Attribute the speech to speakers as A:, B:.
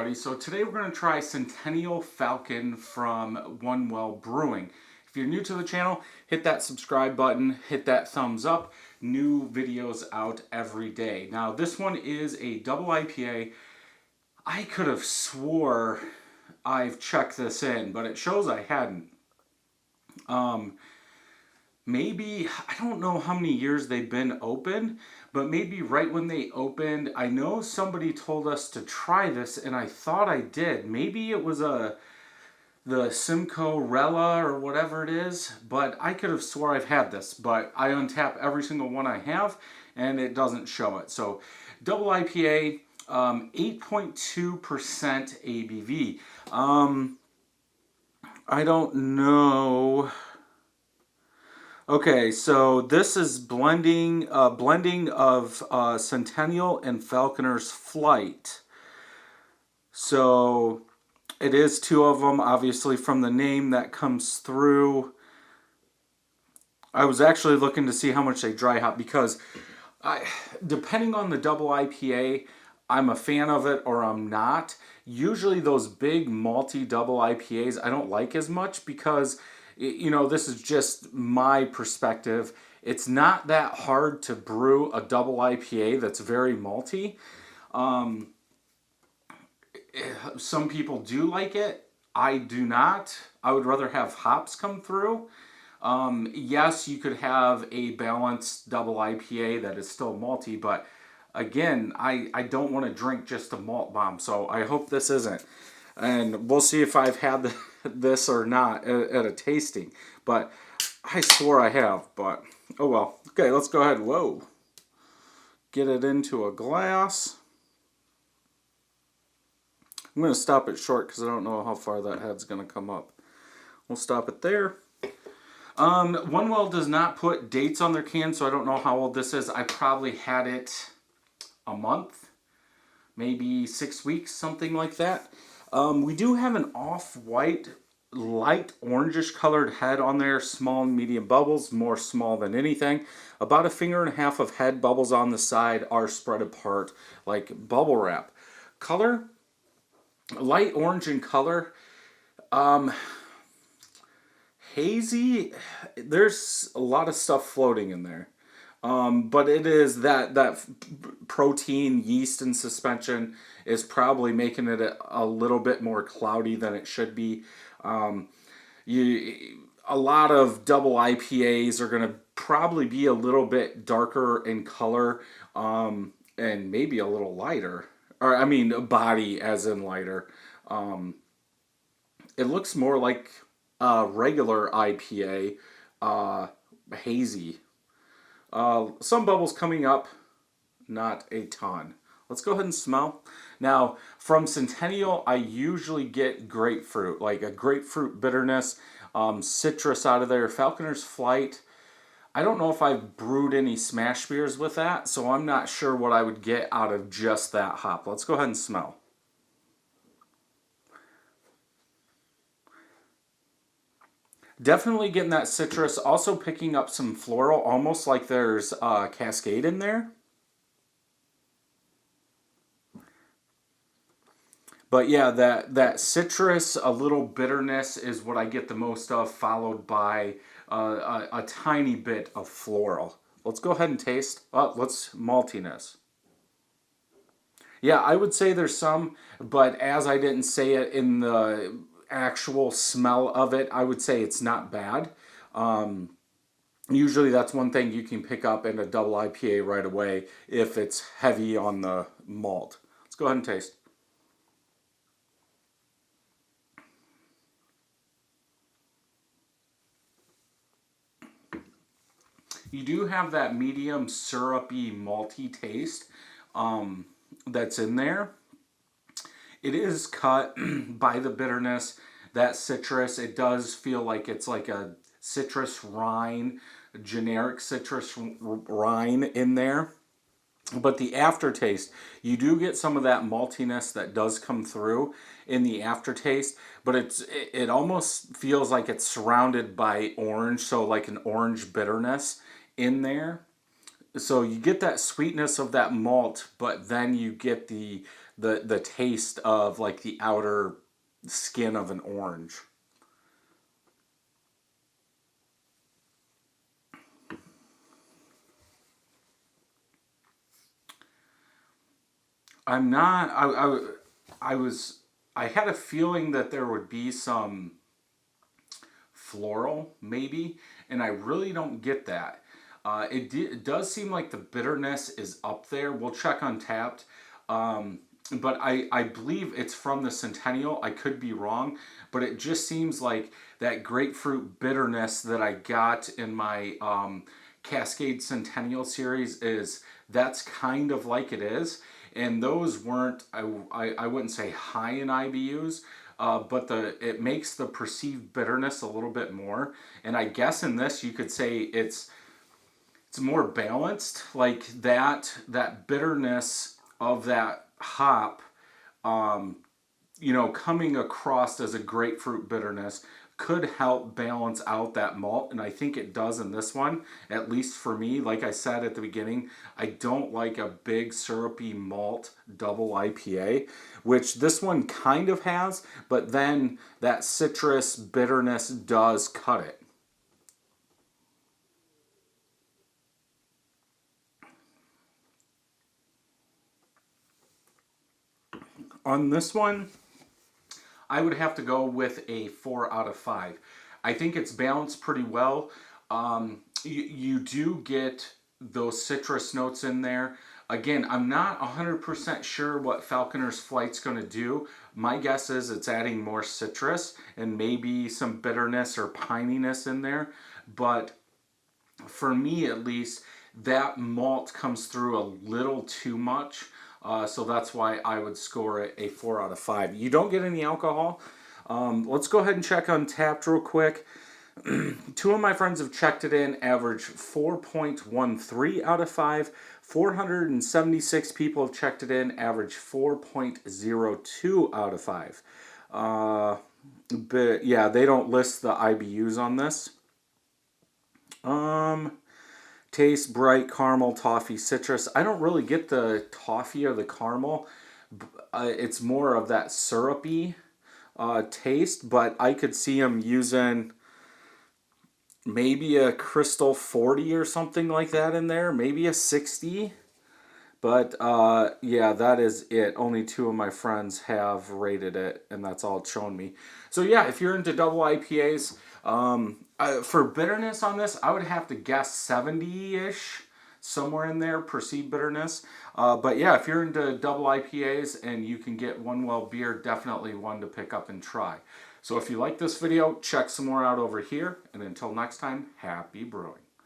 A: everybody. So today we're going to try Centennial Falcon from Well Brewing. If you're new to the channel, hit that subscribe button, hit that thumbs up. New videos out every day. Now this one is a double IPA. I could have swore I've checked this in, but it shows I hadn't. Maybe, I don't know how many years they've been open, but maybe right when they opened, I know somebody told us to try this, and I thought I did. Maybe it was the Simcoe Rella or whatever it is, but I could have swore I've had this, but I untap every single one I have, and it doesn't show it. So, double IPA, 8.2% ABV. I don't know. Okay, so this is blending of Centennial and Falconer's Flight. So it is two of them, obviously from the name that comes through. I was actually looking to see how much they dry hop because depending on the double IPA, I'm a fan of it or I'm not. Usually those big malty double IPAs I don't like as much because, you know, this is just my perspective. It's not that hard to brew a double IPA that's very malty. Some people do like it. I do not. I would rather have hops come through. Yes, you could have a balanced double IPA that is still malty, but again, I don't want to drink just a malt bomb, so I hope this isn't. And we'll see if I've had this or not at a tasting. But I swore I have, but oh well. Okay, let's go ahead. Whoa. Get it into a glass. I'm going to stop it short because I don't know how far that head's going to come up. We'll stop it there. Well does not put dates on their can, so I don't know how old this is. I probably had it a month, maybe 6 weeks, something like that. We do have an off-white, light orangish colored head on there, small and medium bubbles, more small than anything. About 1.5 fingers of head bubbles on the side are spread apart like bubble wrap. Color, light orange in color. Hazy, there's a lot of stuff floating in there. But it is that protein, yeast, and suspension is probably making it a little bit more cloudy than it should be. A lot of double IPAs are going to probably be a little bit darker in color, and maybe a little lighter. Or I mean, body as in lighter. It looks more like a regular IPA, hazy. Some bubbles coming up, not a ton. Let's go ahead and smell. Now, from Centennial, I usually get grapefruit, like a grapefruit bitterness, citrus out of there. Falconer's Flight, I don't know if I've brewed any smash beers with that, so I'm not sure what I would get out of just that hop. Let's go ahead and smell. Definitely getting that citrus, also picking up some floral, almost like there's a Cascade in there. But yeah, that citrus, a little bitterness is what I get the most of, followed by a tiny bit of floral. Let's go ahead and taste. Let's maltiness. Yeah, I would say there's some, but as I didn't say it in the actual smell of it, I would say it's not bad. Usually that's one thing you can pick up in a double IPA right away if it's heavy on the malt. Let's go ahead and taste. You do have that medium syrupy malty taste that's in there. It is cut by the bitterness, that citrus. It does feel like it's like a citrus rind, a generic citrus rind in there. But the aftertaste, you do get some of that maltiness that does come through in the aftertaste, but it almost feels like it's surrounded by orange, so like an orange bitterness in there. So you get that sweetness of that malt, but then you get the the taste of like the outer skin of an orange. I'm not, I had a feeling that there would be some floral, maybe, and I really don't get that. It does seem like the bitterness is up there. We'll check Untapped. But I believe it's from the Centennial. I could be wrong, but it just seems like that grapefruit bitterness that I got in my Cascade Centennial series that's kind of like it is. And those weren't, I wouldn't say high in IBUs, but it makes the perceived bitterness a little bit more. And I guess in this you could say it's more balanced, like that bitterness of that hop, you know, coming across as a grapefruit bitterness could help balance out that malt, and I think it does in this one, at least for me. Like I said at the beginning, I don't like a big syrupy malt double IPA, which this one kind of has, but then that citrus bitterness does cut it. On this one, I would have to go with a 4 out of 5. I think it's balanced pretty well. You do get those citrus notes in there. Again, I'm not 100% sure what Falconer's Flight's going to do. My guess is it's adding more citrus and maybe some bitterness or pininess in there. But for me, at least, that malt comes through a little too much. So that's why I would score it a 4 out of 5. You don't get any alcohol. Let's go ahead and check Untapped real quick. Two of my friends have checked it in, average 4.13 out of 5. 476 people have checked it in, average 4.02 out of 5. But yeah, they don't list the IBUs on this. Taste, bright, caramel, toffee, citrus. I don't really get the toffee or the caramel. It's more of that syrupy taste, but I could see them using maybe a Crystal 40 or something like that in there, maybe a 60. But yeah, that is it. Only two of my friends have rated it, and that's all it's shown me. So yeah, if you're into double IPAs, for bitterness on this, I would have to guess 70-ish, somewhere in there, perceived bitterness. But yeah, if you're into double IPAs and you can get one well beer, definitely one to pick up and try. So if you like this video, check some more out over here. And until next time, happy brewing.